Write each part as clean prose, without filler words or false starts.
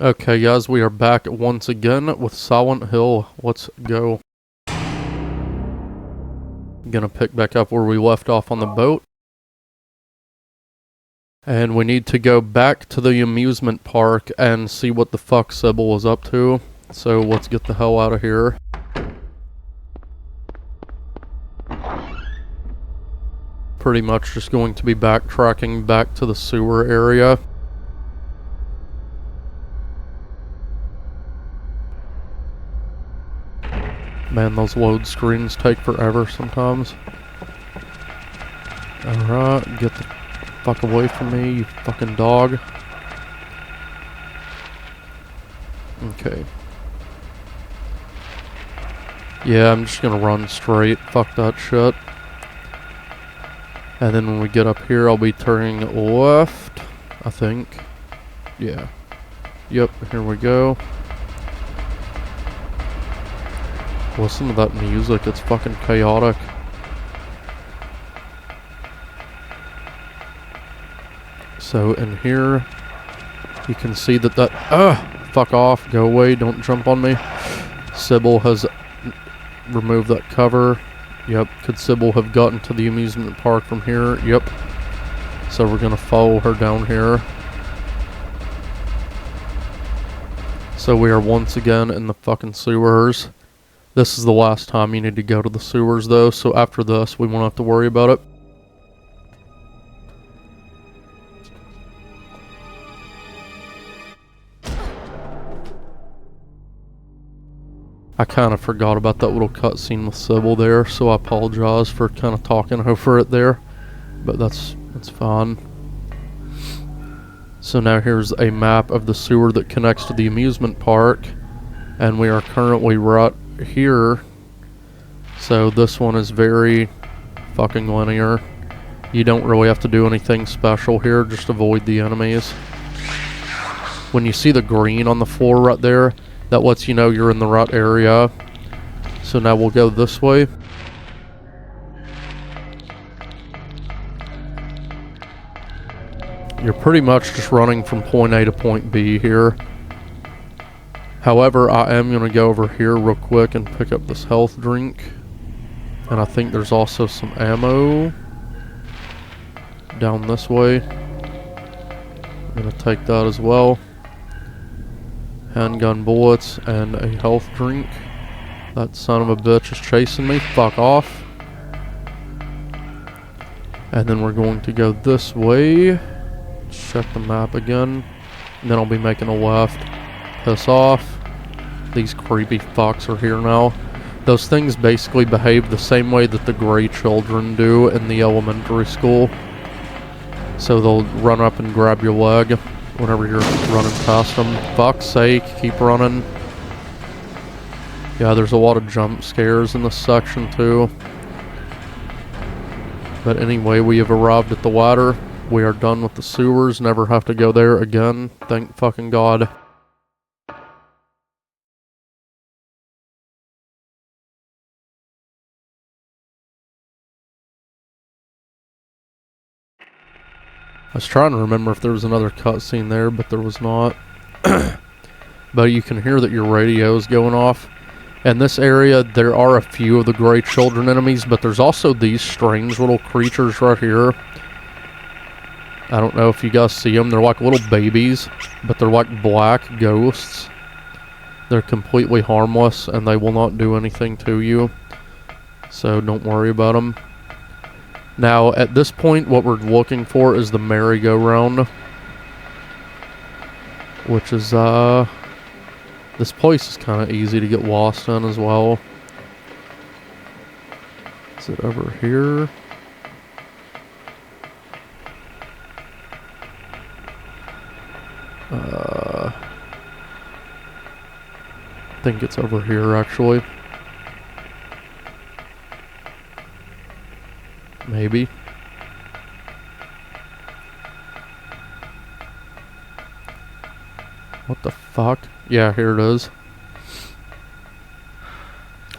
Okay, guys, we are back once again with Silent Hill. Let's go. Gonna pick back up where we left off on the boat. And we need to go back to the amusement park and see what the fuck Sybil was up to. So let's get the hell out of here. Pretty much just going to be backtracking back to the sewer area. Man, those load screens take forever sometimes. Alright, get the fuck away from me, you fucking dog. Okay. Yeah, I'm just gonna run straight. Fuck that shit. And then when we get up here, I'll be turning left, I think. Yeah. Yep, here we go. Listen to that music, it's fucking chaotic. So in here, you can see that fuck off, go away, don't jump on me. Sybil has removed that cover. Yep, could Sybil have gotten to the amusement park from here? Yep. So we're gonna follow her down here. So we are once again in the fucking sewers. This is the last time you need to go to the sewers though, so after this we won't have to worry about it. I kind of forgot about that little cutscene with Sybil there, so I apologize for kind of talking over it there, but that's fine. So now here's a map of the sewer that connects to the amusement park, and we are currently right here. So this one is very fucking linear. You don't really have to do anything special here, just avoid the enemies. When you see the green on the floor right there, that lets you know you're in the right area. So now we'll go this way. You're pretty much just running from point A to point B here. However, I am going to go over here real quick and pick up this health drink. And I think there's also some ammo down this way. I'm going to take that as well. Handgun bullets and a health drink. That son of a bitch is chasing me. Fuck off. And then we're going to go this way. Check the map again. And then I'll be making a left. Piss off. These creepy fucks are here now. Those things basically behave the same way that the gray children do in the elementary school. So they'll run up and grab your leg whenever you're running past them. Fuck's sake, keep running. Yeah, there's a lot of jump scares in this section too. But anyway, we have arrived at the ladder. We are done with the sewers, never have to go there again. Thank fucking God. I was trying to remember if there was another cutscene there, but there was not. But you can hear that your radio is going off. In this area, there are a few of the gray children enemies, but there's also these strange little creatures right here. I don't know if you guys see them. They're like little babies, but they're like black ghosts. They're completely harmless, and they will not do anything to you. So don't worry about them. Now, at this point, what we're looking for is the merry-go-round. Which is, this place is kind of easy to get lost in as well. Is it over here? I think it's over here, actually. Maybe. What the fuck? Yeah, here it is.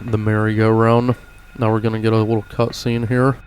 The merry-go-round. Now we're gonna get a little cutscene here.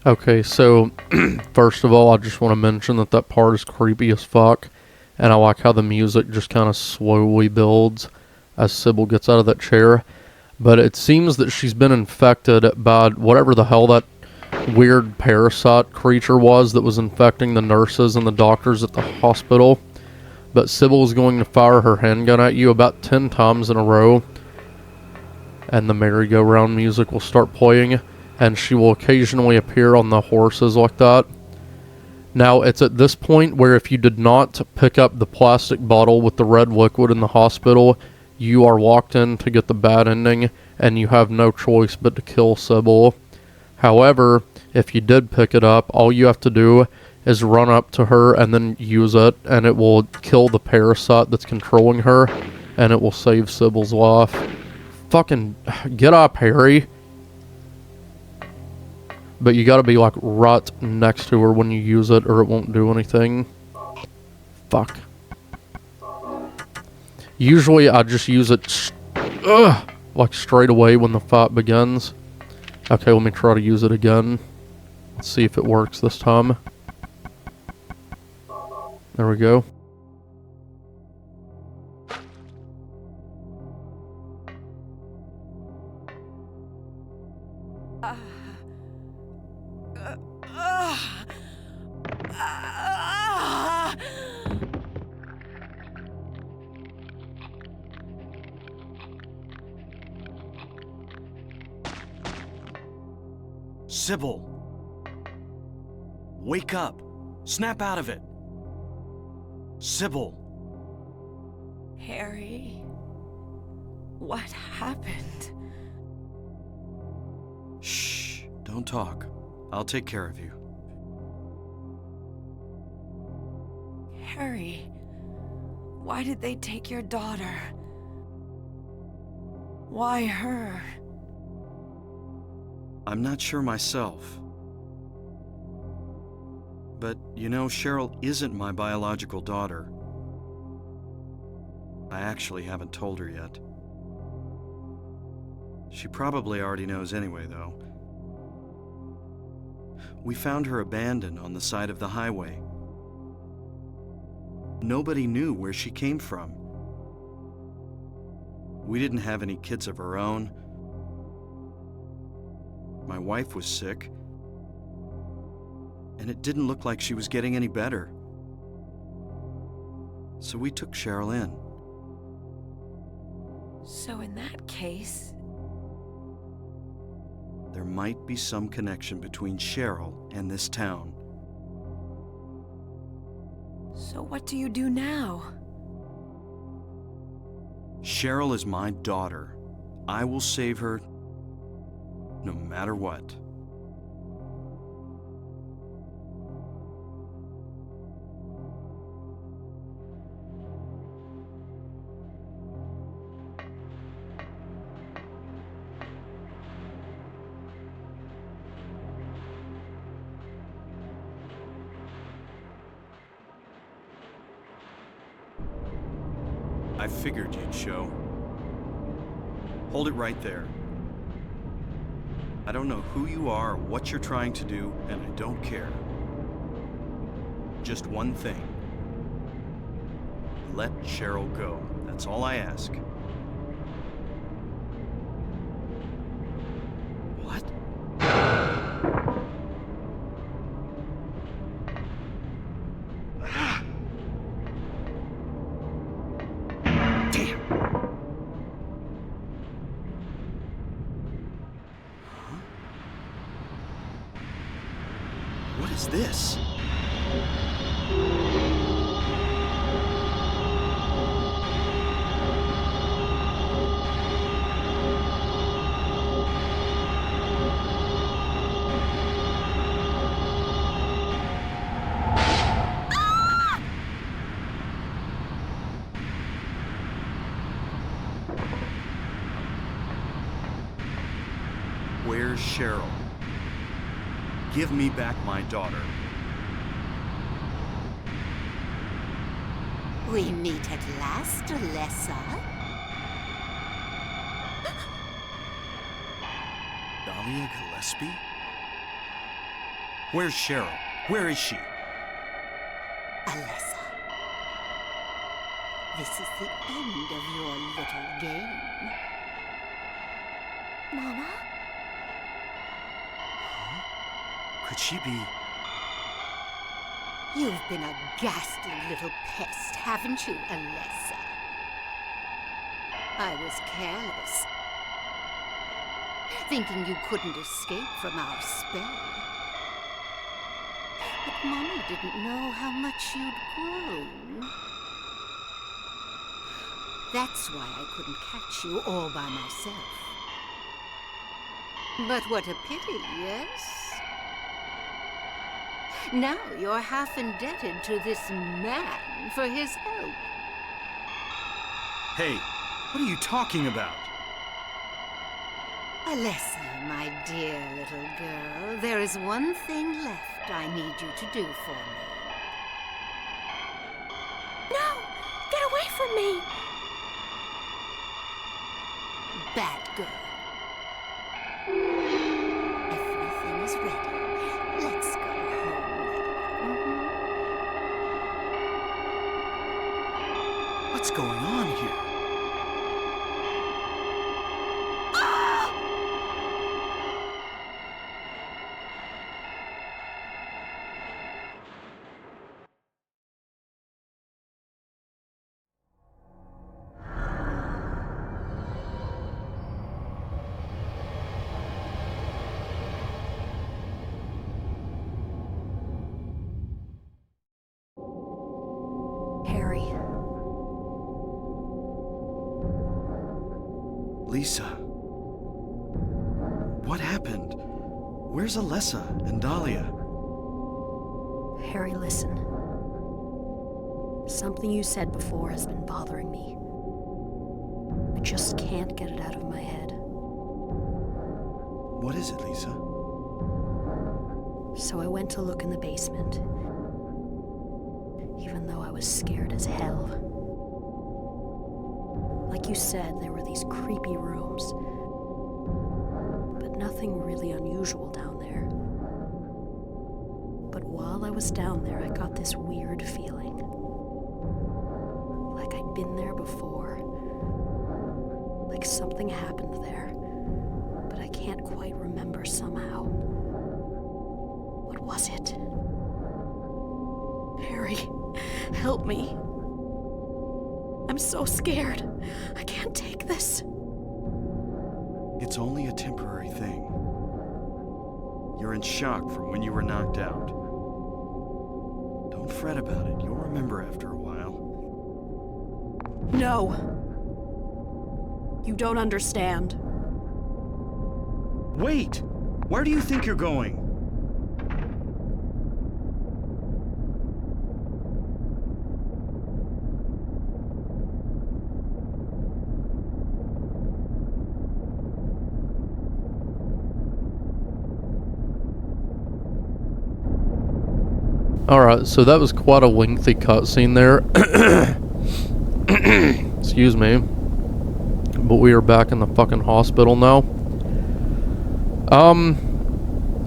Okay, so first of all, I just want to mention that that part is creepy as fuck, and I like how the music just kind of slowly builds as Sybil gets out of that chair. But it seems that she's been infected by whatever the hell that weird parasite creature was that was infecting the nurses and the doctors at the hospital. But Sybil is going to fire her handgun at you about 10 times in a row, and the merry-go-round music will start playing, and she will occasionally appear on the horses like that. Now, it's at this point where if you did not pick up the plastic bottle with the red liquid in the hospital, you are locked in to get the bad ending, and you have no choice but to kill Sybil. However, if you did pick it up, all you have to do is run up to her and then use it, and it will kill the parasite that's controlling her, and it will save Sybil's life. Fucking get up, Harry. But you gotta be like right next to her when you use it, or it won't do anything. Fuck. Usually I just use it like straight away when the fight begins. Okay, let me try to use it again. Let's see if it works this time. There we go. Sybil! Wake up! Snap out of it! Sybil! Harry, what happened? Shh, don't talk. I'll take care of you. Harry, why did they take your daughter? Why her? I'm not sure myself. But, you know, Cheryl isn't my biological daughter. I actually haven't told her yet. She probably already knows anyway, though. We found her abandoned on the side of the highway. Nobody knew where she came from. We didn't have any kids of our own. My wife was sick, and it didn't look like she was getting any better. So we took Cheryl in. So in that case... there might be some connection between Cheryl and this town. So what do you do now? Cheryl is my daughter. I will save her no matter what. I figured you'd show. Hold it right there. I don't know who you are or what you're trying to do, and I don't care. Just one thing. Let Cheryl go. That's all I ask. What? What is this? Where's Cheryl? Give me back my daughter. We meet at last, Alessa. Dahlia Gillespie? Where's Cheryl? Where is she? Alessa, this is the end of your little game. Mama? Could she be... You've been a ghastly little pest, haven't you, Alessa? I was careless, thinking you couldn't escape from our spell. But Mommy didn't know how much you'd grown. That's why I couldn't catch you all by myself. But what a pity, yes? Now you're half indebted to this man for his help. Hey, what are you talking about? Alessa, my dear little girl, there is one thing left I need you to do for me. No! Get away from me! Bad girl. Everything is ready. Let's go home now. What's going on here? Harry. Lisa. What happened? Where's Alessa and Dahlia? Harry, listen. Something you said before has been bothering me. I just can't get it out of my head. What is it, Lisa? So I went to look in the basement, even though I was scared as hell. Like you said, there were these creepy rooms, but nothing really unusual down there. But while I was down there, I got this weird feeling. Like I'd been there before. Like something happened there, but I can't quite remember somehow. What was it? Harry, help me. I'm so scared. I can't take this. It's only a temporary thing. You're in shock from when you were knocked out. Don't fret about it. You'll remember after a while. No. You don't understand. Wait! Where do you think you're going? Alright, so that was quite a lengthy cutscene there. Excuse me. But we are back in the fucking hospital now.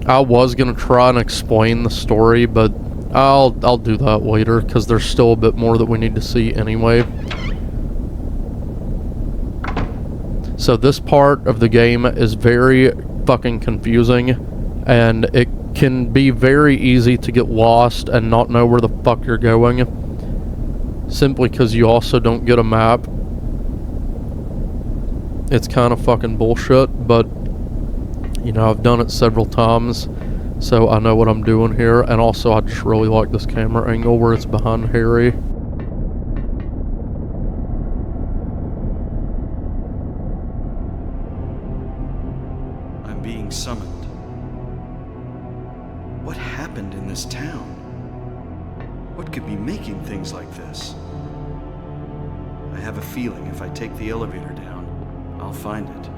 I was gonna try and explain the story, but I'll do that later, because there's still a bit more that we need to see anyway. So this part of the game is very fucking confusing, and it can be very easy to get lost and not know where the fuck you're going, simply because you also don't get a map. It's kind of fucking bullshit, but you know, I've done it several times, so I know what I'm doing here. And also, I just really like this camera angle where it's behind Harry. I'm being summoned. What happened in this town? What could be making things like this? I have a feeling if I take the elevator down, I'll find it.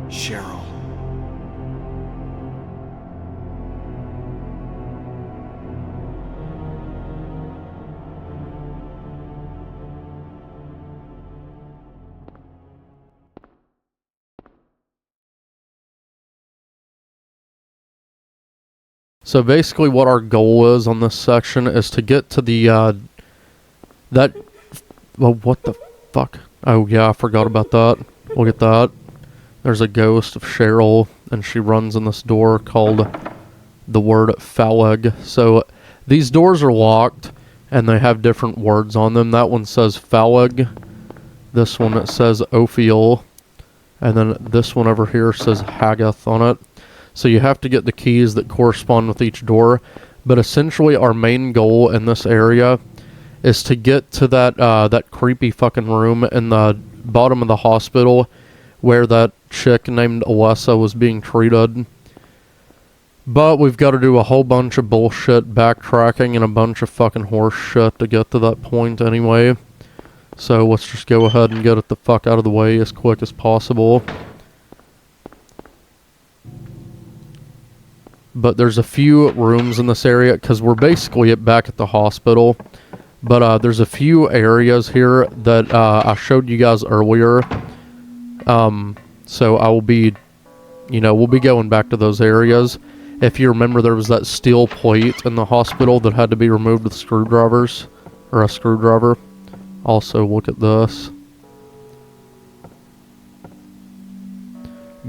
Cheryl. So basically what our goal is on this section is to get to the, well, what the fuck? Oh yeah, I forgot about that. Look at that. There's a ghost of Cheryl, and she runs in this door called the word Phaleg. So these doors are locked, and they have different words on them. That one says Phaleg. This one, it says Ophiel. And then this one over here says Haggath on it. So you have to get the keys that correspond with each door. But essentially our main goal in this area is to get to that creepy fucking room in the bottom of the hospital where that chick named Alessa was being treated. But we've got to do a whole bunch of bullshit backtracking and a bunch of fucking horse shit to get to that point anyway. So let's just go ahead and get it the fuck out of the way as quick as possible. But there's a few rooms in this area because we're basically back at the hospital. But there's a few areas here that I showed you guys earlier. So I will be, we'll be going back to those areas. If you remember, there was that steel plate in the hospital that had to be removed with screwdrivers, or a screwdriver. Also, look at this.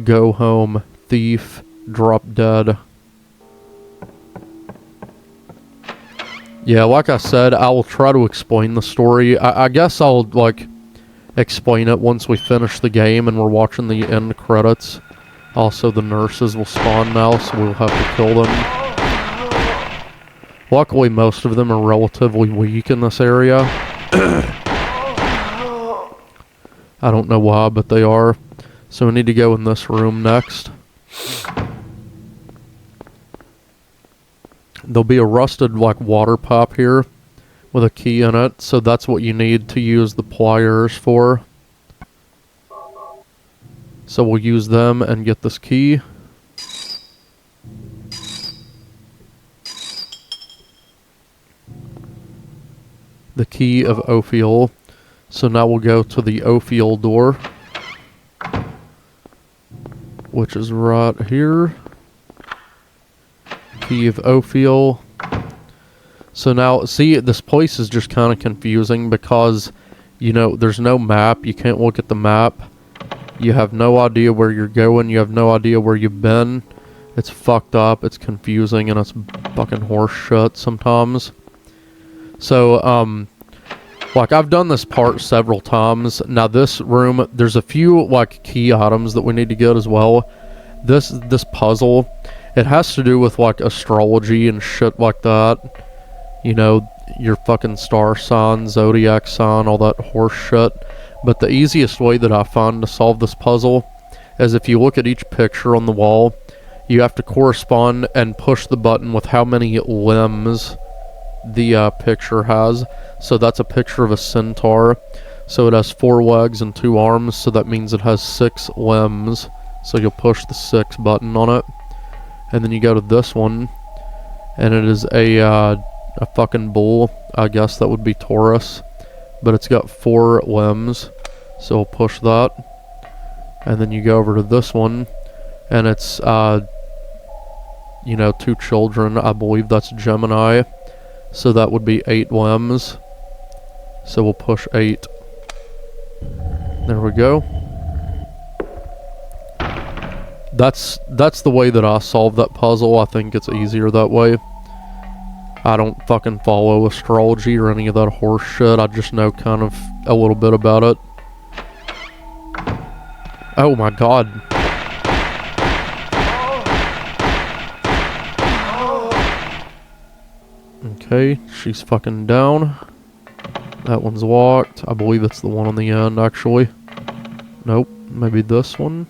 Go home, thief, drop dead. Yeah, like I said, I will try to explain the story. I guess I'll, explain it once we finish the game and we're watching the end credits. Also, the nurses will spawn now, so we'll have to kill them. Luckily, most of them are relatively weak in this area. I don't know why, but they are. So we need to go in this room next. There'll be a rusted, water pipe here with a key in it. So that's what you need to use the pliers for. So we'll use them and get this key. The key of Ophiel. So now we'll go to the Ophiel door, which is right here. Key of Ophiel. So now, see, this place is just kind of confusing because, there's no map. You can't look at the map. You have no idea where you're going. You have no idea where you've been. It's fucked up. It's confusing, and it's fucking horse shit sometimes. So, I've done this part several times. Now, this room, there's a few, key items that we need to get as well. This puzzle, it has to do with, astrology and shit like that. Your fucking star sign, zodiac sign, all that horse shit. But the easiest way that I find to solve this puzzle is if you look at each picture on the wall, you have to correspond and push the button with how many limbs the picture has. So that's a picture of a centaur. So it has 4 legs and 2 arms, so that means it has 6 limbs. So you'll push the 6 button on it. And then you go to this one, and it is a fucking bull. I guess that would be Taurus. But it's got 4 limbs, so we'll push that. And then you go over to this one, and it's, 2 children. I believe that's Gemini. So that would be 8 limbs. So we'll push 8. There we go. That's the way that I solve that puzzle. I think it's easier that way. I don't fucking follow astrology or any of that horse shit. I just know kind of a little bit about it. Oh my god. Okay, she's fucking down. That one's locked. I believe it's the one on the end, actually. Nope, maybe this one.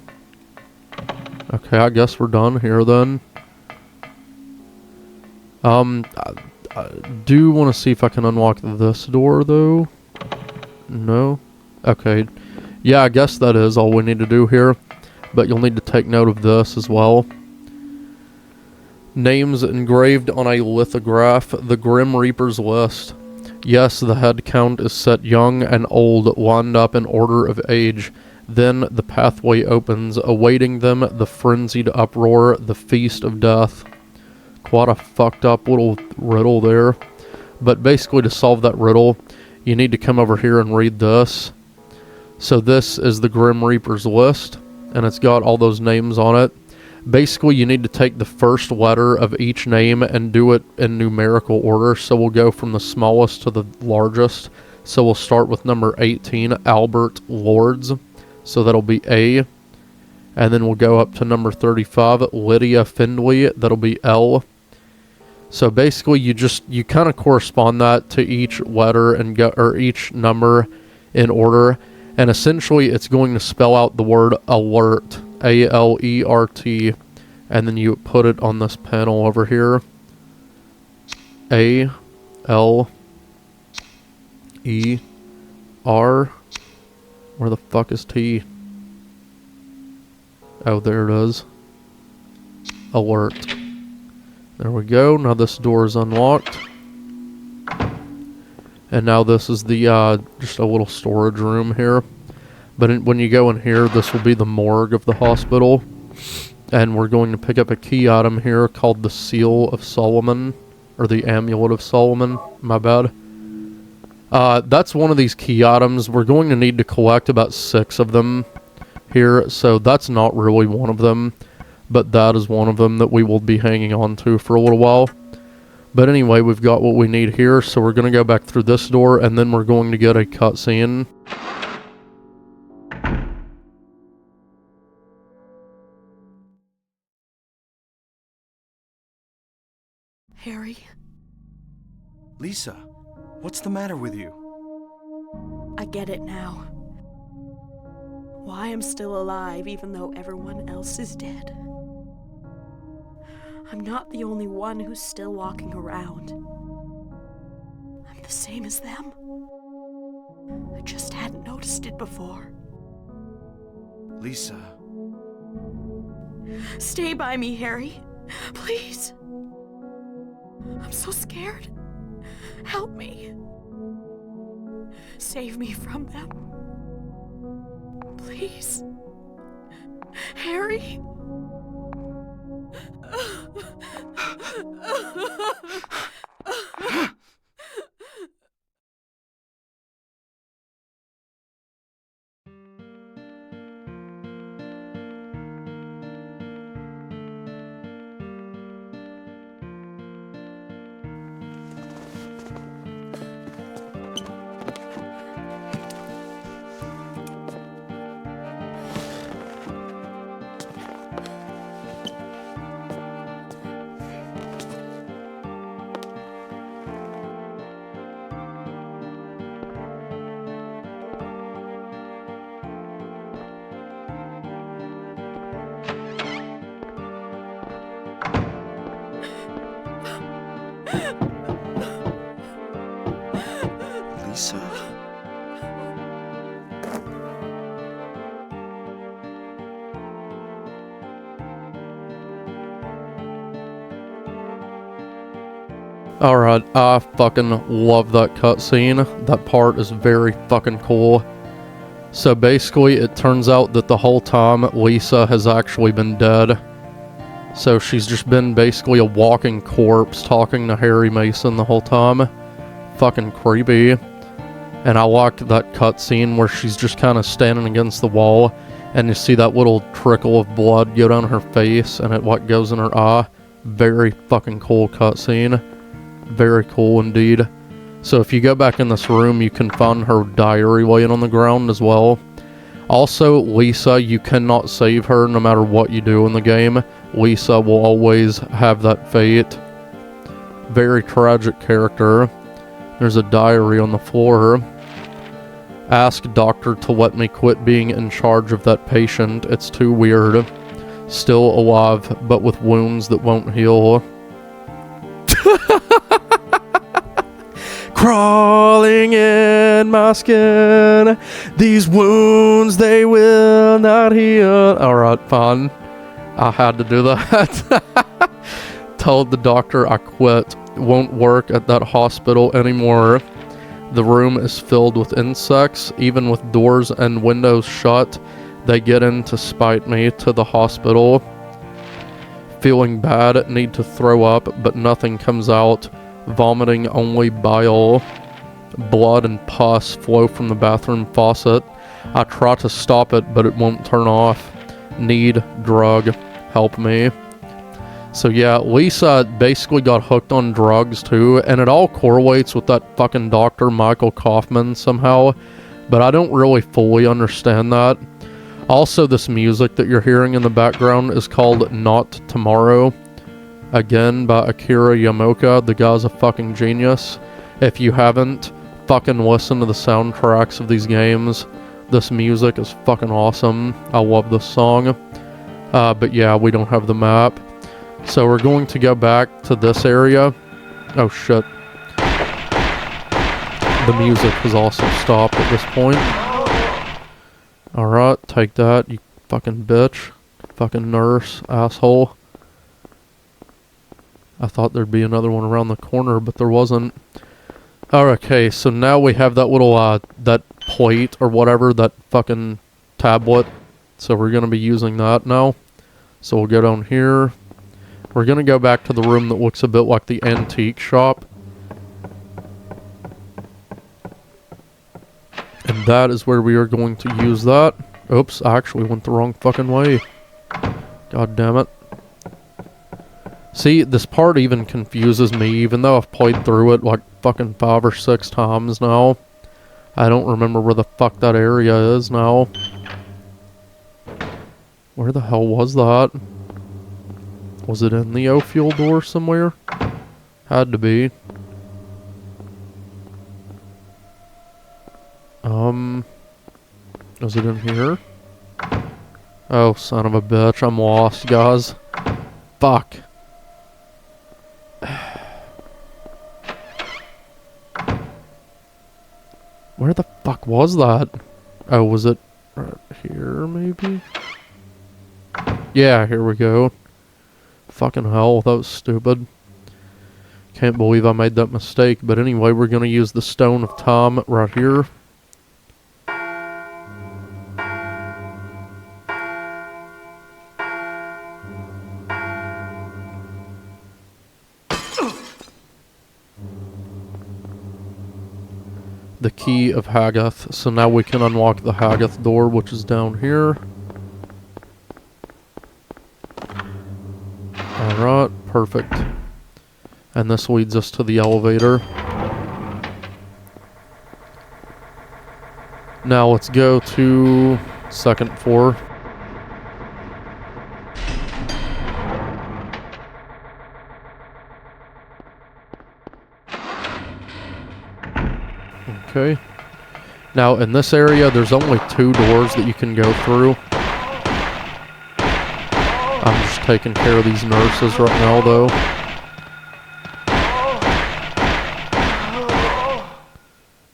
Okay, I guess we're done here then. I do want to see if I can unlock this door, though. No? Okay. Yeah, I guess that is all we need to do here. But you'll need to take note of this as well. Names engraved on a lithograph. The Grim Reaper's list. Yes, the head count is set young and old, lined up in order of age. Then the pathway opens, awaiting them the frenzied uproar, the feast of death. quite a fucked up little riddle there. But basically, to solve that riddle, you need to come over here and read this. So this is the Grim Reaper's list, and it's got all those names on it. Basically, you need to take the first letter of each name and do it in numerical order. So we'll go from the smallest to the largest. So we'll start with number 18, Albert Lords. So that'll be A. And then we'll go up to number 35, Lydia Findley. That'll be L. So basically, you kind of correspond that to each letter and each number in order. And essentially, it's going to spell out the word alert, A-L-E-R-T, and then you put it on this panel over here. A-L-E-R. Where the fuck is T? Oh, there it is. Alert. There we go. Now this door is unlocked. And now this is the, just a little storage room here. But when you go in here, this will be the morgue of the hospital. And we're going to pick up a key item here called the Seal of Solomon. Or the Amulet of Solomon. My bad. That's one of these key items. We're going to need to collect about 6 of them here. So that's not really one of them. But that is one of them that we will be hanging on to for a little while. But anyway, we've got what we need here, so we're going to go back through this door, and then we're going to get a cutscene. Harry, Lisa, what's the matter with you? I get it now. Why I'm still alive even though everyone else is dead. I'm not the only one who's still walking around. I'm the same as them. I just hadn't noticed it before. Lisa. Stay by me, Harry. Please. I'm so scared. Help me. Save me from them. Please. Harry. Lisa. Alright, I fucking love that cutscene. That part is very fucking cool. So basically, it turns out that the whole time, Lisa has actually been dead. So she's just been basically a walking corpse talking to Harry Mason the whole time. Fucking creepy. And I liked that cutscene where she's just kind of standing against the wall and you see that little trickle of blood go down her face and it what goes in her eye. Very fucking cool cutscene. Very cool indeed. So if you go back in this room, you can find her diary laying on the ground as well. Also, Lisa, you cannot save her no matter what you do in the game. Lisa will always have that fate. Very tragic character. There's a diary on the floor. Ask doctor to let me quit being in charge of that patient. It's too weird. Still alive, but with wounds that won't heal. Crawling in my skin, these wounds they will not heal. Alright, fine. I had to do that. Told the doctor I quit. Won't work at that hospital anymore. The room is filled with insects. Even with doors and windows shut, they get in to spite me to the hospital. Feeling bad, need to throw up, but nothing comes out. Vomiting, only bile. Blood and pus flow from the bathroom faucet. I try to stop it, but it won't turn off. Need drug. Help me. So yeah, Lisa basically got hooked on drugs too, and it all correlates with that fucking Dr. Michael Kaufman somehow, but I don't really fully understand that. Also, this music that you're hearing in the background is called Not Tomorrow, again by Akira Yamaoka. The guy's a fucking genius. If you haven't, fucking listen to the soundtracks of these games. This music is fucking awesome. I love this song. But yeah, we don't have the map. So we're going to go back to this area. Oh shit. The music has also stopped at this point. Alright, take that, you fucking bitch. Fucking nurse, asshole. I thought there'd be another one around the corner, but there wasn't. Okay, so now we have that little, that plate or whatever, that fucking tablet. So we're gonna be using that now. So we'll go down here. We're gonna go back to the room that looks a bit like the antique shop. And that is where we are going to use that. Oops, I actually went the wrong fucking way. God damn it. See, this part even confuses me, even though I've played through it like fucking 5 or 6 times now. I don't remember where the fuck that area is now. Where the hell was that? Was it in the O-Fuel door somewhere? Had to be. Is it in here? Oh, son of a bitch, I'm lost, guys. Fuck. Where the fuck was that? Oh, was it right here, maybe? Yeah, here we go. Fucking hell, that was stupid. Can't believe I made that mistake, but anyway, we're gonna use the Stone of Time right here. The key of Haggoth, so now we can unlock the Haggoth door, which is down here. Alright, perfect. And this leads us to the elevator. Now let's go to second floor. Okay. Now in this area, there's only 2 doors that you can go through. I'm just taking care of these nurses right now, though.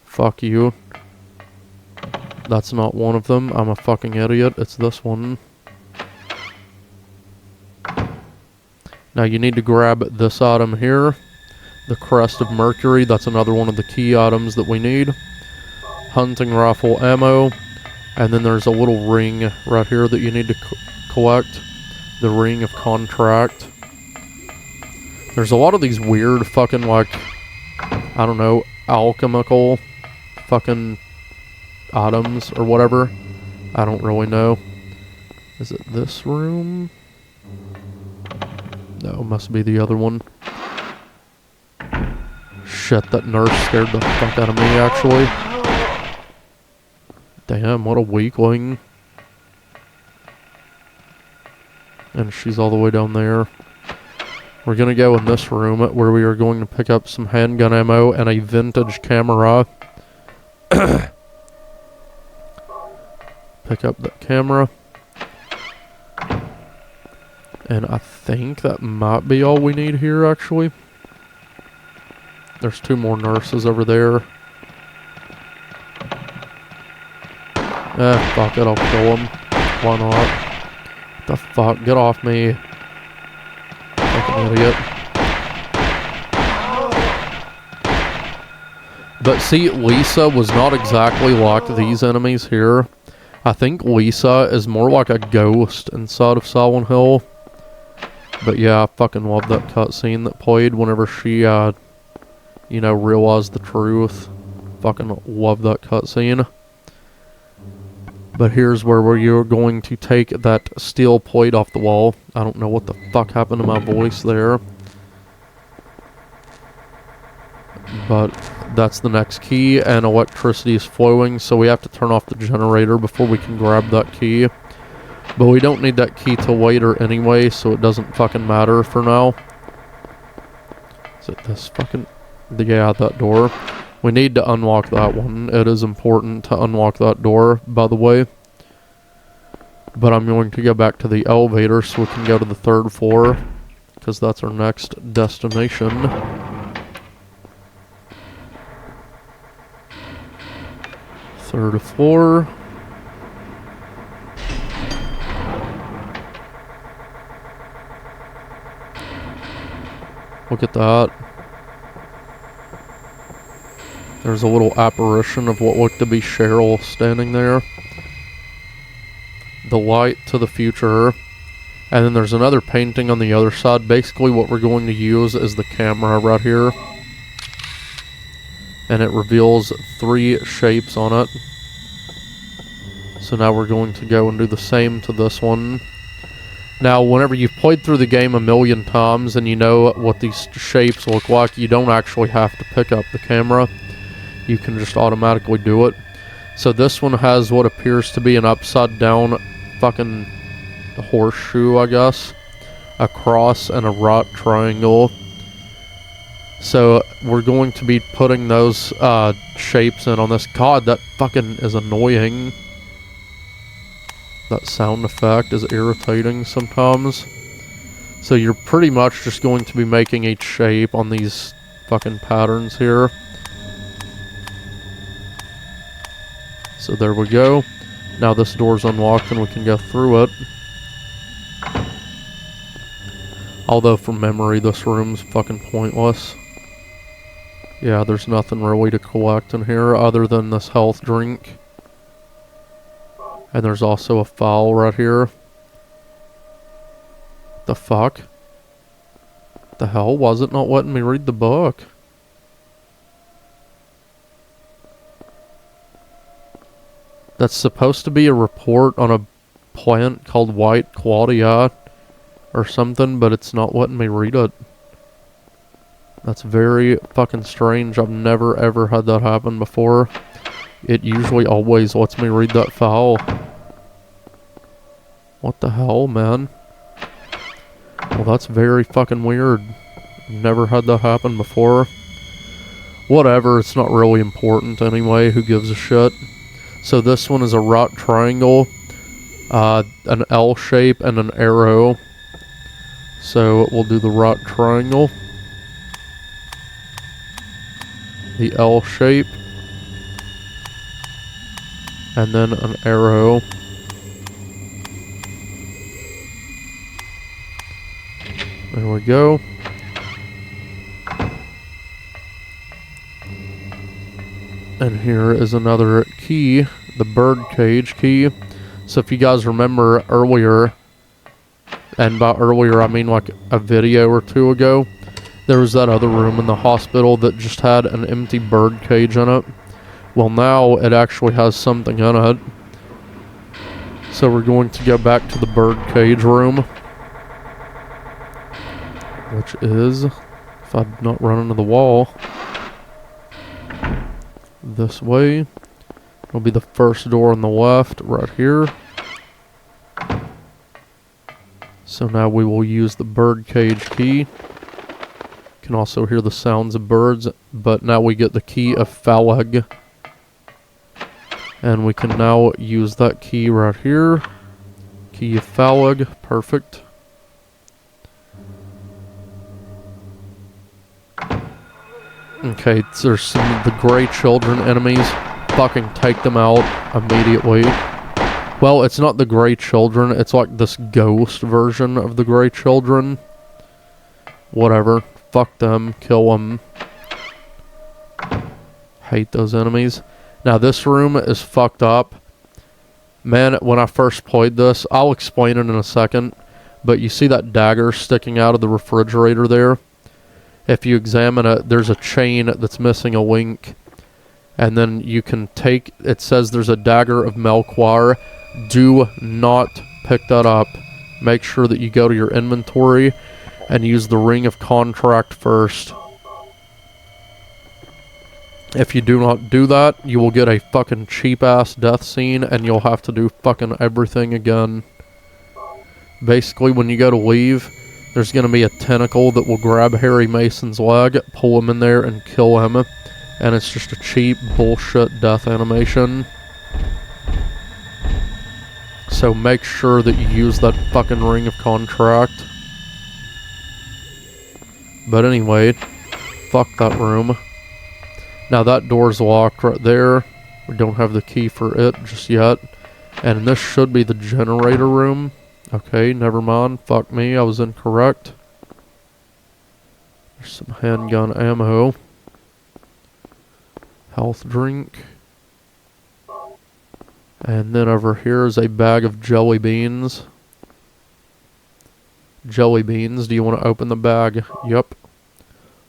Fuck you. That's not one of them. I'm a fucking idiot. It's this one. Now you need to grab this item here. The Crest of Mercury. That's another one of the key items that we need. Hunting rifle ammo. And then there's a little ring right here that you need to collect. The Ring of Contract. There's a lot of these weird fucking, like, I don't know, alchemical fucking items or whatever. I don't really know. Is it this room? No, must be the other one. Shit, that nurse scared the fuck out of me, actually. Damn, what a weakling. And she's all the way down there. We're gonna go in this room where we are going to pick up some handgun ammo and a vintage camera. Pick up that camera. And I think that might be all we need here, actually. There's 2 more nurses over there. Fuck it, I'll kill them. Why not? The fuck? Get off me. Fucking idiot. But see, Lisa was not exactly like these enemies here. I think Lisa is more like a ghost inside of Silent Hill. But yeah, I fucking love that cutscene that played whenever she, you know, realized the truth. Fucking love that cutscene. But here's where you're going to take that steel plate off the wall. I don't know what the fuck happened to my voice there. But that's the next key, and electricity is flowing, so we have to turn off the generator before we can grab that key. But we don't need that key till later anyway, so it doesn't fucking matter for now. Is it this fucking... yeah, that door. We need to unlock that one. It is important to unlock that door, by the way. But I'm going to go back to the elevator so we can go to the 3rd floor, because that's our next destination. 3rd floor. Look at that. There's a little apparition of what looked to be Cheryl standing there. The light to the future. And then there's another painting on the other side. Basically what we're going to use is the camera right here. And it reveals 3 shapes on it. So now we're going to go and do the same to this one. Now, whenever you've played through the game a million times and you know what these shapes look like, you don't actually have to pick up the camera. You can just automatically do it. So this one has what appears to be an upside down fucking horseshoe, I guess. A cross and a right triangle. So we're going to be putting those shapes in on this. God, that fucking is annoying. That sound effect is irritating sometimes. So you're pretty much just going to be making each shape on these fucking patterns here. So there we go. Now this door's unlocked and we can go through it. Although from memory this room's fucking pointless. Yeah, there's nothing really to collect in here other than this health drink. And there's also a file right here. The fuck? The hell was it not letting me read the book? That's supposed to be a report on a plant called White Claudia or something, but it's not letting me read it. That's very fucking strange. I've never ever had that happen before. It usually always lets me read that file. What the hell, man? Well, that's very fucking weird. Never had that happen before. Whatever, it's not really important anyway. Who gives a shit? So this one is a right triangle, an L shape, and an arrow. So we'll do the right triangle. The L shape. And then an arrow. There we go. And here is another key, the birdcage key. So if you guys remember earlier, and by earlier I mean like a video or two ago, there was that other room in the hospital that just had an empty birdcage in it. Well, now it actually has something in it. So we're going to go back to the birdcage room. Which is, if I'm not running into the wall, this way. It'll be the first door on the left, right here. So now we will use the birdcage key. You can also hear the sounds of birds, but now we get the key of Phaleg. And we can now use that key right here. Key of Phaleg, perfect. Okay, there's some of the Grey Children enemies. Fucking take them out immediately. Well, it's not the Grey Children, it's like this ghost version of the Grey Children. Whatever. Fuck them. Kill them. Hate those enemies. Now, this room is fucked up. Man, when I first played this, I'll explain it in a second. But you see that dagger sticking out of the refrigerator there? If you examine it, there's a chain that's missing a link. And then you can take, it says there's a dagger of Melchior. Do not pick that up. Make sure that you go to your inventory and use the ring of contract first. If you do not do that, you will get a fucking cheap ass death scene and you'll have to do fucking everything again. Basically, when you go to leave, there's going to be a tentacle that will grab Harry Mason's leg, pull him in there, and kill him. And it's just a cheap bullshit death animation. So make sure that you use that fucking ring of contract. But anyway, fuck that room. Now that door's locked right there. We don't have the key for it just yet. And this should be the generator room. Okay, never mind. Fuck me, I was incorrect. There's some handgun ammo. Health drink. And then over here is a bag of jelly beans. Jelly beans. Do you want to open the bag? Yep.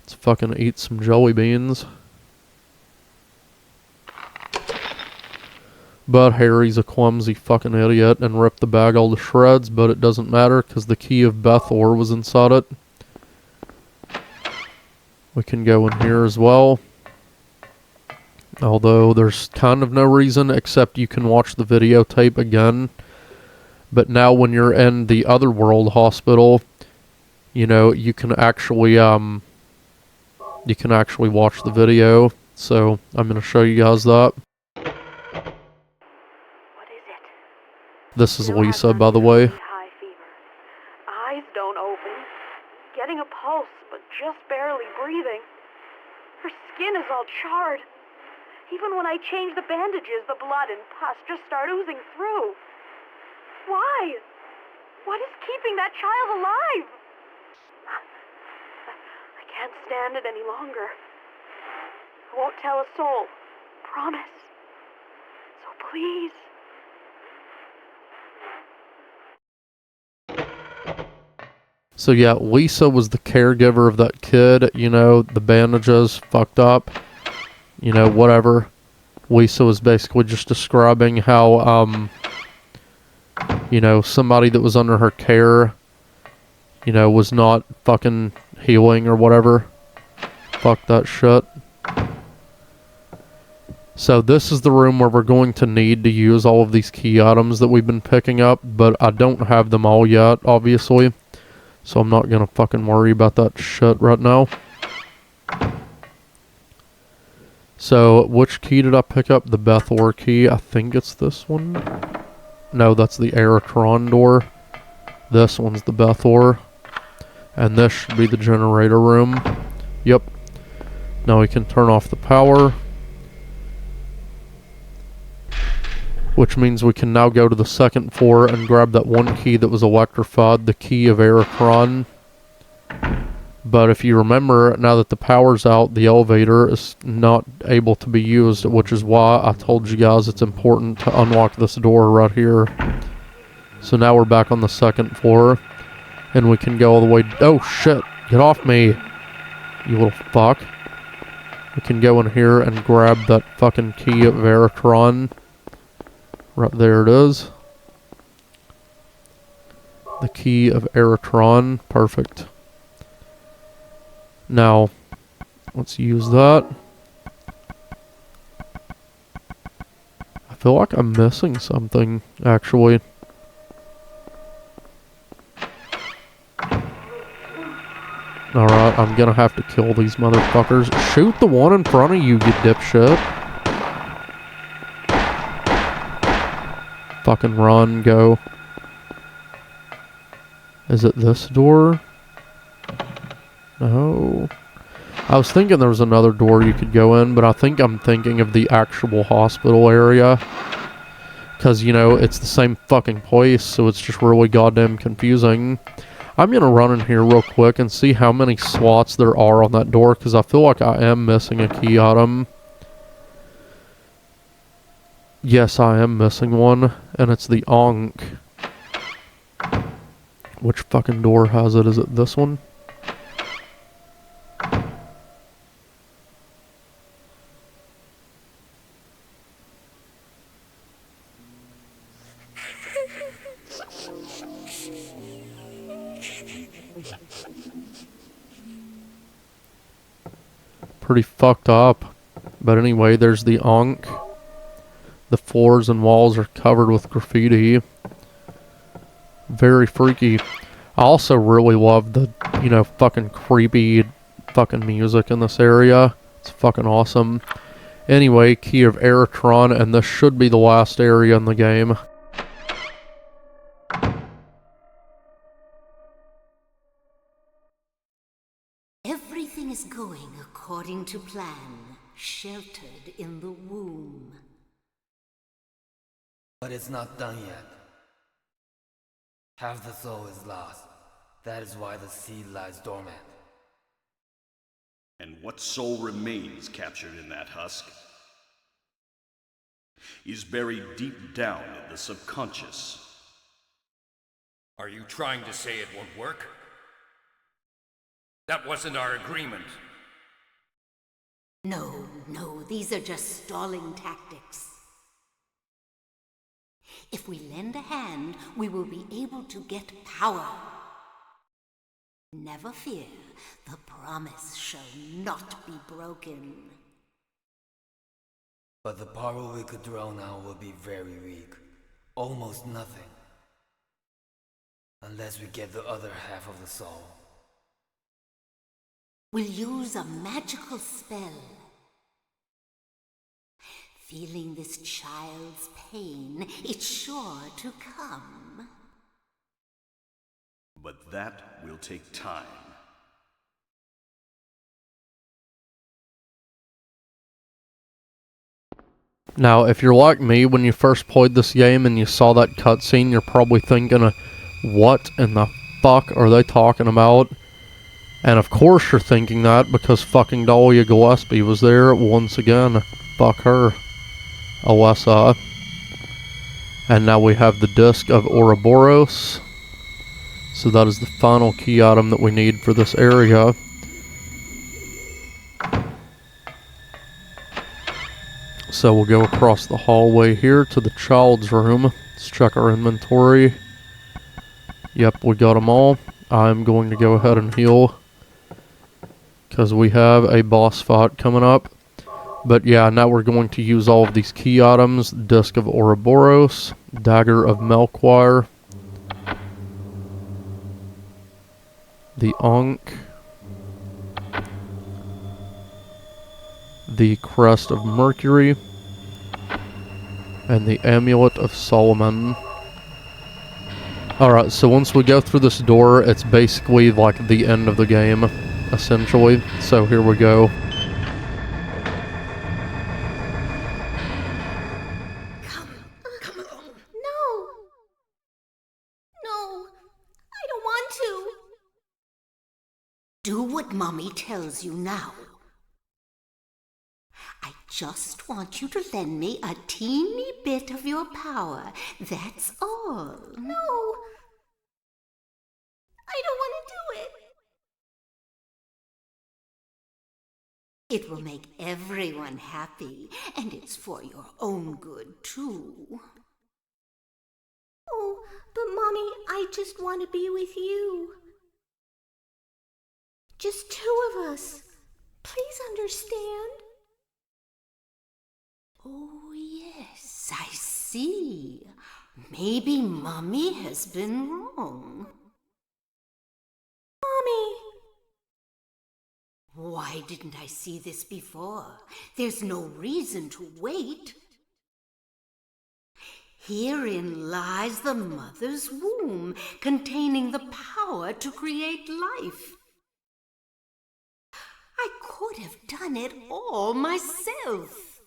Let's fucking eat some jelly beans. But Harry's a clumsy fucking idiot and ripped the bag all to shreds, but it doesn't matter because the key of Bethor was inside it. We can go in here as well. Although there's kind of no reason except you can watch the videotape again. But now when you're in the Otherworld hospital, you know, you can actually watch the video. So I'm going to show you guys that. This is Lisa, by the way. High fever. Eyes don't open. Getting a pulse, but just barely breathing. Her skin is all charred. Even when I change the bandages, the blood and pus just start oozing through. Why? What is keeping that child alive? I can't stand it any longer. I won't tell a soul. Promise. So please. So yeah, Lisa was the caregiver of that kid. You know, the bandages fucked up. You know, whatever. Lisa was basically just describing how, you know, somebody that was under her care, you know, was not fucking healing or whatever. Fuck that shit. So this is the room where we're going to need to use all of these key items that we've been picking up, but I don't have them all yet, obviously. So I'm not gonna fucking worry about that shit right now. So, which key did I pick up? The Bethor key. I think it's this one. No, that's the Aeratron door. This one's the Bethor. And this should be the generator room. Yep. Now we can turn off the power. Which means we can now go to the second floor and grab that one key that was electrified, the key of Aeratron. But if you remember, now that the power's out, the elevator is not able to be used, which is why I told you guys it's important to unlock this door right here. So now we're back on the second floor, and we can go all the way... Oh shit, get off me, you little fuck. We can go in here and grab that fucking key of Aeratron. Right there it is. The key of Aeratron. Perfect. Now, let's use that. I feel like I'm missing something, actually. Alright, I'm gonna have to kill these motherfuckers. Shoot the one in front of you, you dipshit. Fucking run, go. Is it this door? No. I was thinking there was another door you could go in, but I think I'm thinking of the actual hospital area. Because, you know, it's the same fucking place, so it's just really goddamn confusing. I'm gonna run in here real quick and see how many slots there are on that door, because I feel like I am missing a key item. Yes, I am missing one, and it's the Ankh. Which fucking door has it? Is it this one? Pretty fucked up. But anyway, there's the Ankh. The floors and walls are covered with graffiti. Very freaky. I also really love the, you know, fucking creepy fucking music in this area. It's fucking awesome. Anyway, Key of Eritron, and this should be the last area in the game. Everything is going according to plan, sheltered in the womb. But it's not done yet. Half the soul is lost. That is why the seed lies dormant. And what soul remains captured in that husk is buried deep down in the subconscious. Are you trying to say it won't work? That wasn't our agreement. No, these are just stalling tactics. If we lend a hand, we will be able to get power. Never fear, the promise shall not be broken. But the power we could draw now will be very weak. Almost nothing. Unless we get the other half of the soul. We'll use a magical spell. Feeling this child's pain, it's sure to come. But that will take time. Now, if you're like me, when you first played this game and you saw that cutscene, you're probably thinking, what in the fuck are they talking about? And of course you're thinking that because fucking Dahlia Gillespie was there once again. Fuck her. Alessa. And now we have the Disc of Ouroboros. So that is the final key item that we need for this area. So we'll go across the hallway here to the child's room. Let's check our inventory. Yep, we got them all. I'm going to go ahead and heal, because we have a boss fight coming up. But yeah, now we're going to use all of these key items. Disc of Ouroboros, Dagger of Melchior, the Ankh, the Crest of Mercury, and the Amulet of Solomon. Alright, so once we go through this door, it's basically like the end of the game, essentially. So here we go. Come along. No. No. I don't want to. Do what Mommy tells you now. I just want you to lend me a teeny bit of your power. That's all. No. I don't want to do it. It will make everyone happy, and it's for your own good, too. Oh, but Mommy, I just want to be with you. Just two of us. Please understand. Oh, yes, I see. Maybe Mommy has been wrong. Mommy! Why didn't I see this before? There's no reason to wait. Herein lies the mother's womb, containing the power to create life. I could have done it all myself.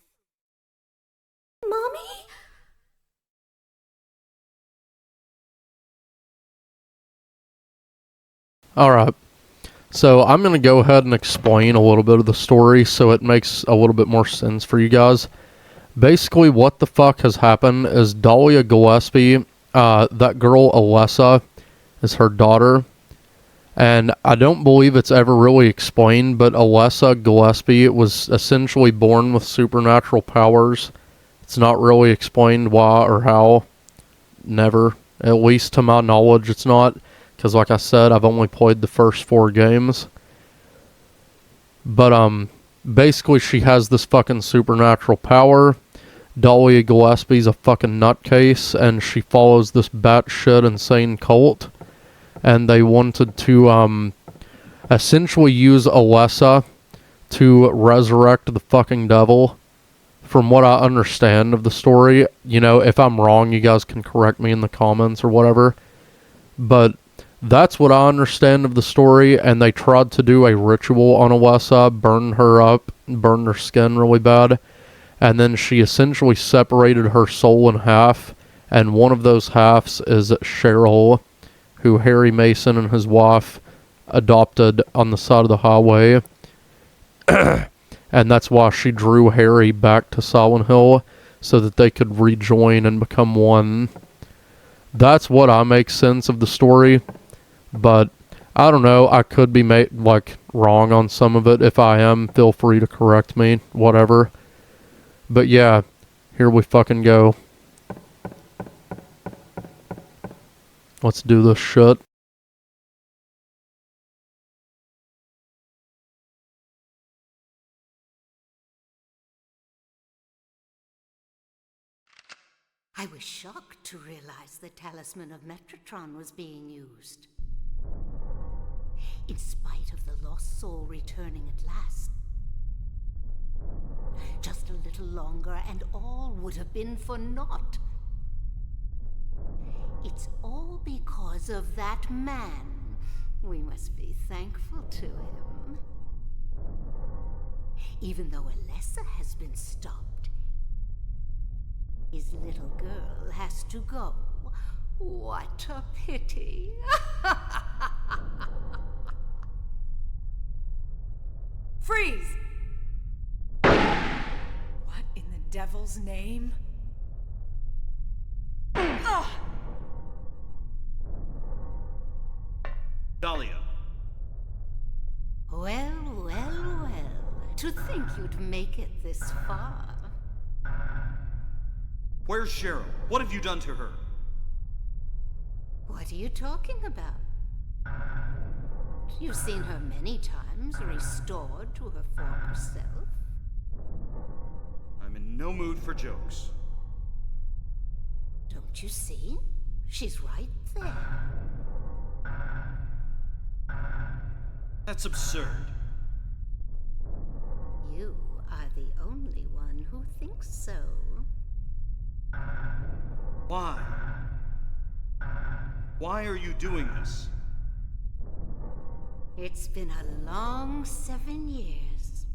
Mommy? Alright. So I'm going to go ahead and explain a little bit of the story so it makes a little bit more sense for you guys. Basically, what the fuck has happened is Dahlia Gillespie, that girl Alessa, is her daughter. And I don't believe it's ever really explained, but Alessa Gillespie was essentially born with supernatural powers. It's not really explained why or how. Never. At least to my knowledge, it's not. Because like I said, I've only played the first 4 games. But, basically she has this fucking supernatural power. Dahlia Gillespie's a fucking nutcase, and she follows this batshit insane cult. And they wanted to essentially use Alessa to resurrect the fucking devil. From what I understand of the story, you know, if I'm wrong, you guys can correct me in the comments or whatever. But that's what I understand of the story, and they tried to do a ritual on Alessa, burn her up, burn her skin really bad, and then she essentially separated her soul in half, and one of those halves is Cheryl, who Harry Mason and his wife adopted on the side of the highway. And that's why she drew Harry back to Silent Hill, so that they could rejoin and become one. That's what I make sense of the story, but I don't know, I could be wrong on some of it. If I am, feel free to correct me, whatever. But yeah, here we fucking go. Let's do this shit. I was shocked to realize the talisman of Metatron was being used. In spite of the lost soul returning at last. Just a little longer and all would have been for naught. It's all because of that man. We must be thankful to him. Even though Alessa has been stopped, his little girl has to go. What a pity. Freeze! What in the devil's name? Ugh! Dahlia. Well, well, well. To think you'd make it this far. Where's Cheryl? What have you done to her? What are you talking about? You've seen her many times, restored to her former self. I'm in no mood for jokes. Don't you see? She's right there. That's absurd. You are the only one who thinks so. Why? Why are you doing this? It's been a long 7 years.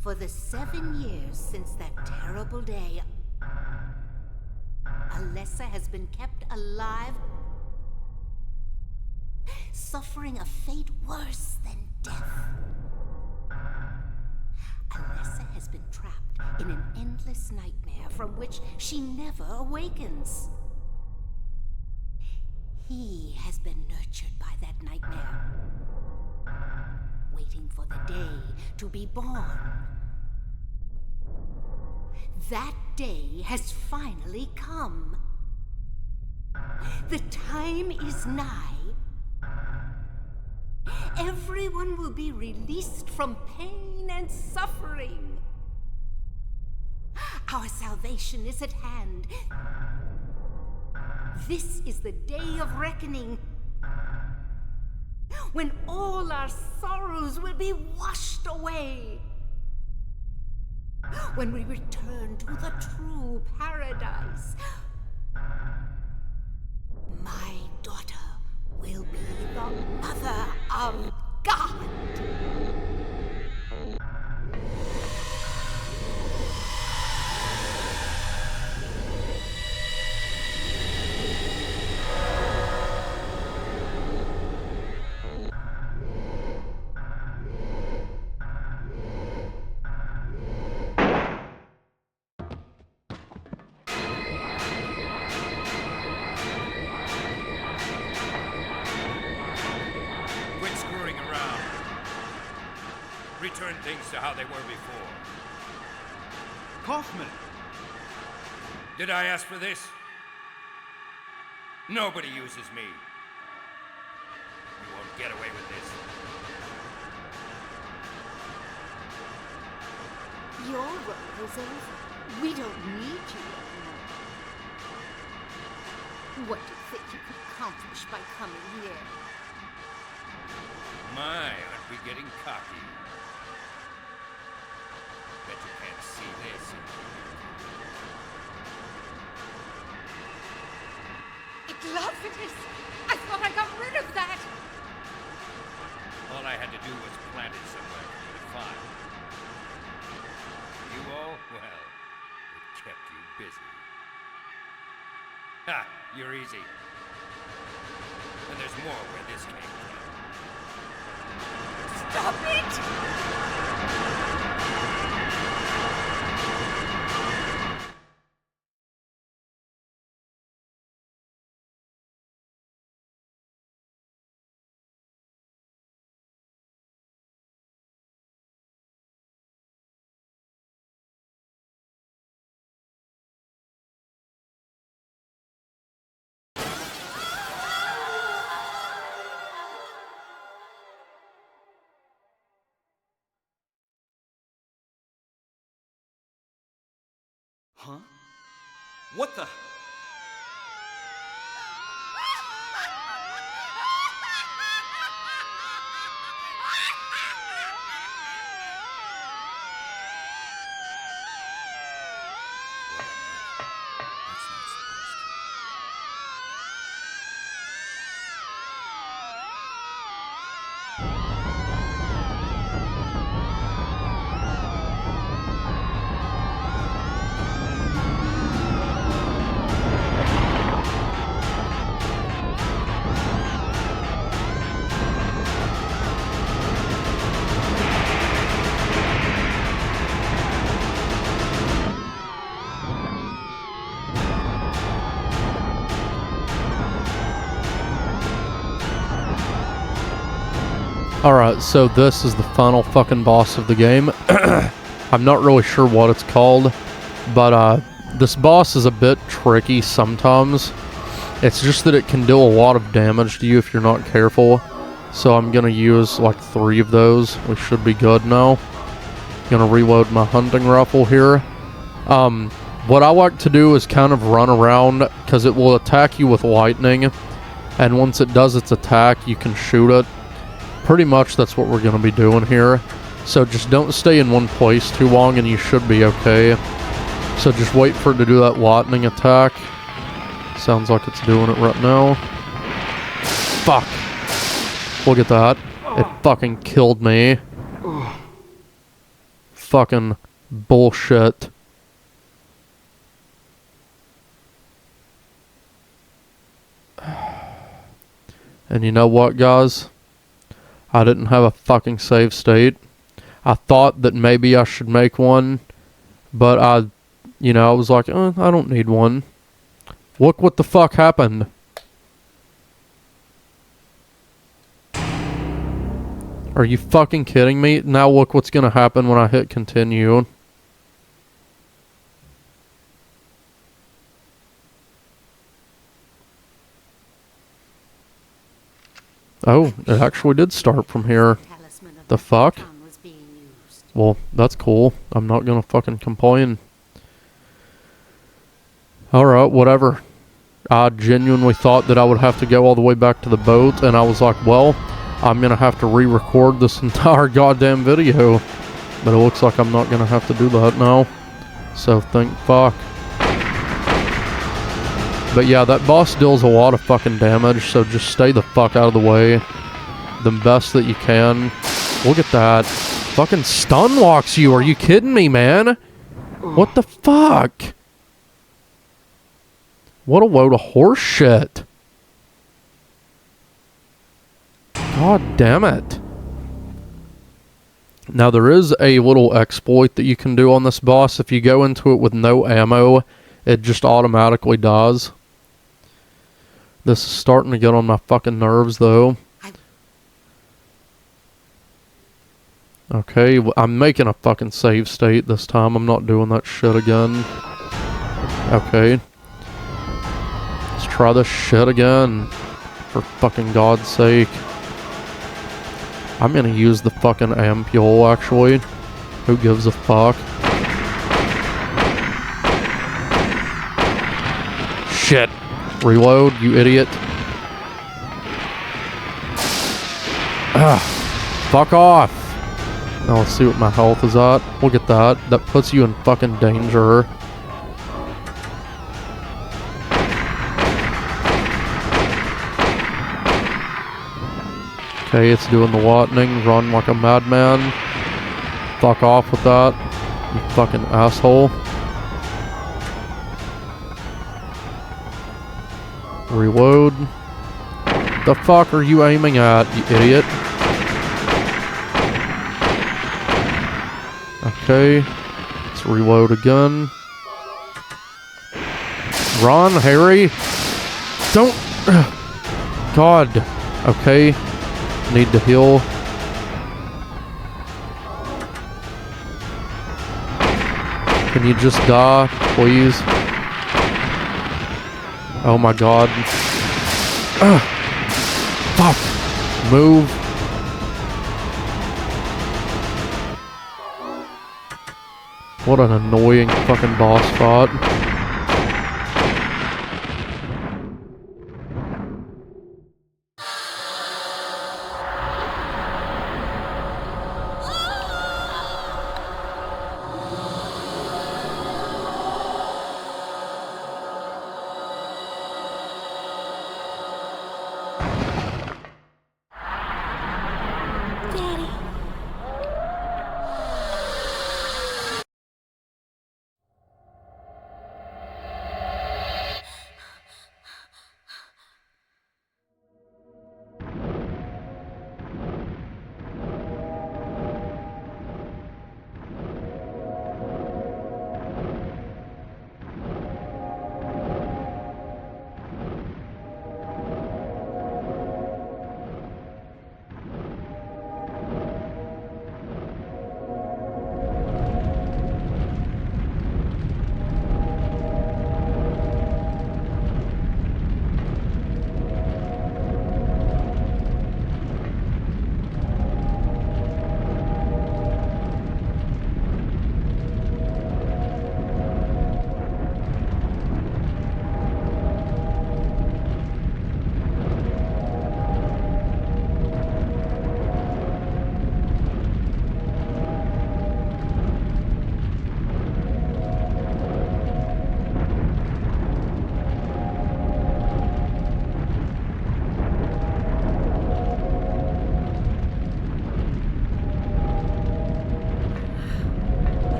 For the 7 years since that terrible day, Alessa has been kept alive, suffering a fate worse than death. Alessa has been trapped in an endless nightmare from which she never awakens. He has been nurtured by that nightmare, waiting for the day to be born. That day has finally come. The time is nigh. Everyone will be released from pain and suffering. Our salvation is at hand. This is the day of reckoning, when all our sorrows will be washed away. When we return to the true paradise, my daughter will be the mother of God. to how they were before. Kaufman! Did I ask for this? Nobody uses me. You won't get away with this. Your role is over. We don't need you anymore. What do you think you could accomplish by coming here? My, aren't we getting cocky? Bet you can't see this. Glophitis! I thought I got rid of that! All I had to do was plant it somewhere for you to find. You all, well, it kept you busy. Ha! You're easy. And there's more where this came from. Stop it! Huh? What the? Alright, so this is the final fucking boss of the game. I'm not really sure what it's called, but this boss is a bit tricky sometimes. It's just that it can do a lot of damage to you if you're not careful. So I'm gonna use like 3 of those. We should be good now. Gonna reload my hunting rifle here. What I like to do is kind of run around, because it will attack you with lightning. And once it does its attack, you can shoot it. Pretty much that's what we're going to be doing here. So just don't stay in one place too long and you should be okay. So just wait for it to do that lightning attack. Sounds like it's doing it right now. Fuck. Look at that. It fucking killed me. Fucking bullshit. And you know what, guys? I didn't have a fucking save state. I thought that maybe I should make one, but I was like, I don't need one. Look what the fuck happened. Are you fucking kidding me? Now look what's gonna happen when I hit continue. Oh, it actually did start from here. The fuck? Well, that's cool. I'm not gonna fucking complain. Alright, whatever. I genuinely thought that I would have to go all the way back to the boat, and I was like, well, I'm gonna have to re-record this entire goddamn video. But it looks like I'm not gonna have to do that now. So, thank fuck. But yeah, that boss deals a lot of fucking damage, so just stay the fuck out of the way. The best that you can. Look at that. Fucking stun locks you. Are you kidding me, man? What the fuck? What a load of horse shit. God damn it. Now there is a little exploit that you can do on this boss. If you go into it with no ammo, it just automatically dies. This is starting to get on my fucking nerves, though. Okay, I'm making a fucking save state this time. I'm not doing that shit again. Okay. Let's try this shit again. For fucking God's sake. I'm gonna use the fucking ampule, actually. Who gives a fuck? Shit. Reload, you idiot. Ah, fuck off. Now let's see what my health is at. We'll get that. That puts you in fucking danger. Okay, it's doing the lightning. Run like a madman. Fuck off with that, you fucking asshole. Reload. The fuck are you aiming at, you idiot? Okay, let's reload again. Run, Harry! Don't... God. Okay, need to heal. Can you just die, please? Oh my God. Fuck! Move! What an annoying fucking boss fight. Daddy.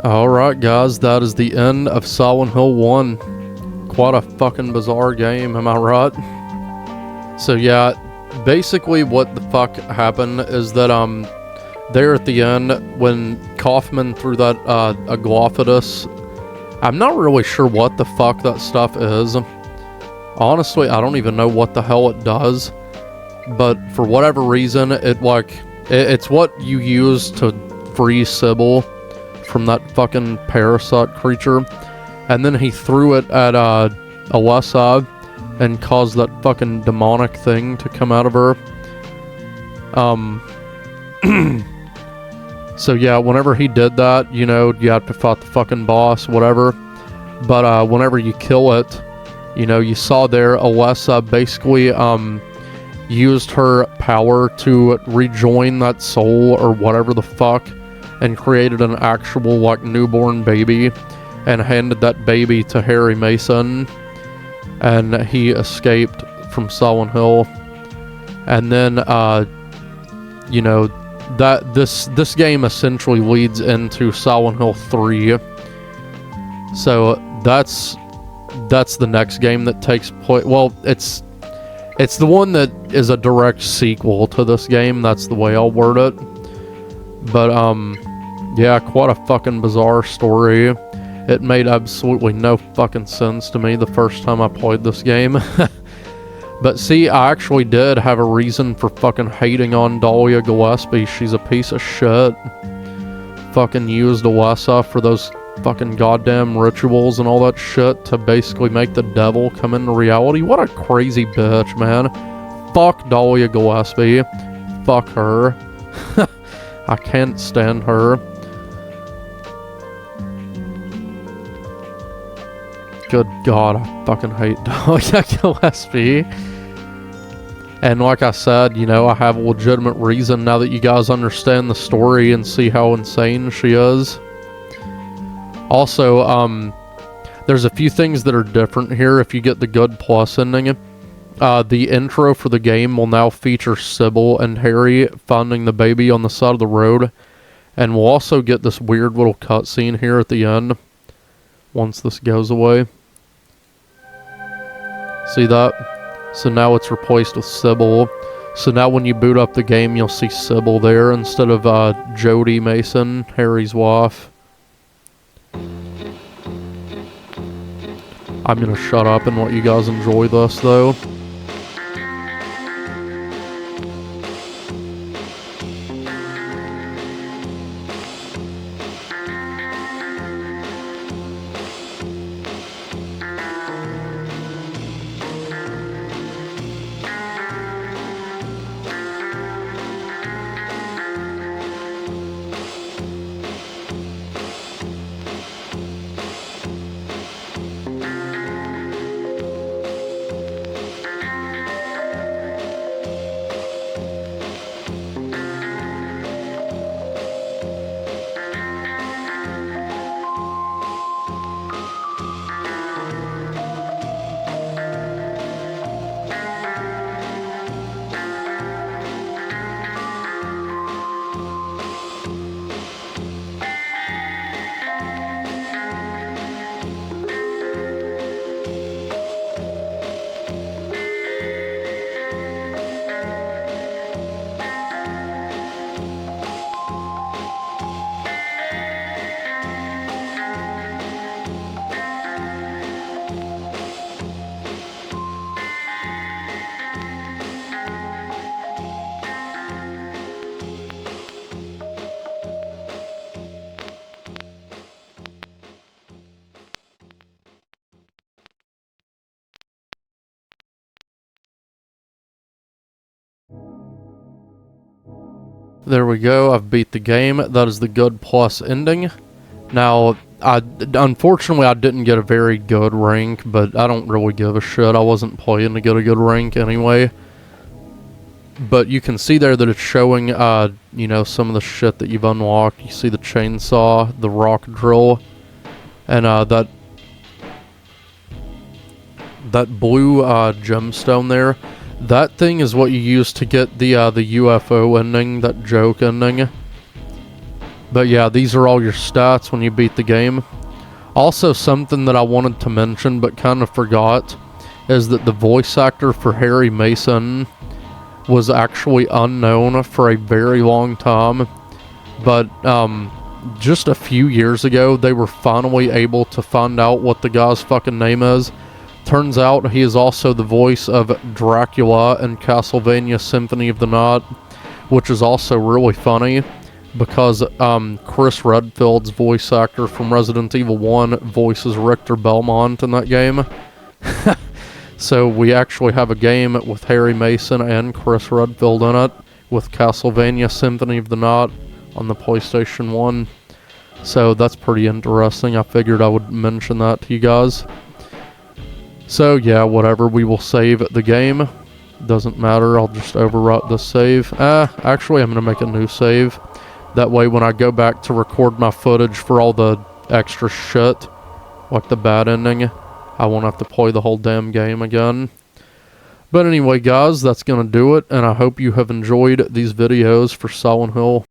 Alright guys, that is the end of Silent Hill 1. Quite a fucking bizarre game, am I right? So yeah, basically what the fuck happened is that there at the end, when Kaufman threw that Aglophidus, I'm not really sure what the fuck that stuff is. Honestly, I don't even know what the hell it does. But for whatever reason, it's what you use to free Sybil from that fucking parasite creature. And then he threw it at Alessa and caused that fucking demonic thing to come out of her. So yeah, whenever he did that, you know, you have to fight the fucking boss, whatever. But whenever you kill it, you know, you saw there Alessa basically used her power to rejoin that soul or whatever the fuck, and created an actual like newborn baby and handed that baby to Harry Mason, and he escaped from Silent Hill. And then you know, that this game essentially leads into Silent Hill 3. So that's the next game that takes place. Well, it's the one that is a direct sequel to this game. That's the way I'll word it. But yeah, quite a fucking bizarre story. It made absolutely no fucking sense to me the first time I played this game. But see, I actually did have a reason for fucking hating on Dahlia Gillespie. She's a piece of shit. Fucking used Alessa for those fucking goddamn rituals and all that shit to basically make the devil come into reality. What a crazy bitch, man. Fuck Dahlia Gillespie. Fuck her. I can't stand her. Good God, I fucking hate Dahlia Gillespie. And like I said, you know, I have a legitimate reason now that you guys understand the story and see how insane she is. Also, there's a few things that are different here if you get the Good Plus ending. The intro for the game will now feature Sybil and Harry finding the baby on the side of the road. And we'll also get this weird little cutscene here at the end once this goes away. See that? So now it's replaced with Sybil. So now when you boot up the game, you'll see Sybil there instead of Jodie Mason, Harry's wife. I'm gonna shut up and let you guys enjoy this though. There we go, I've beat the game. That is the Good Plus ending. Now, unfortunately I didn't get a very good rank, but I don't really give a shit. I wasn't playing to get a good rank anyway. But you can see there that it's showing, you know, some of the shit that you've unlocked. You see the chainsaw, the rock drill, and that blue gemstone there. That thing is what you use to get the UFO ending, that joke ending. But yeah, these are all your stats when you beat the game. Also, something that I wanted to mention but kind of forgot is that the voice actor for Harry Mason was actually unknown for a very long time. But just a few years ago, they were finally able to find out what the guy's fucking name is. Turns out he is also the voice of Dracula in Castlevania Symphony of the Night, which is also really funny because Chris Redfield's voice actor from Resident Evil 1 voices Richter Belmont in that game. So we actually have a game with Harry Mason and Chris Redfield in it with Castlevania Symphony of the Night on the PlayStation 1. So that's pretty interesting. I figured I would mention that to you guys. So yeah, whatever. We will save the game. Doesn't matter. I'll just overwrite this save. Actually, I'm going to make a new save. That way when I go back to record my footage for all the extra shit, like the bad ending, I won't have to play the whole damn game again. But anyway, guys, that's going to do it. And I hope you have enjoyed these videos for Silent Hill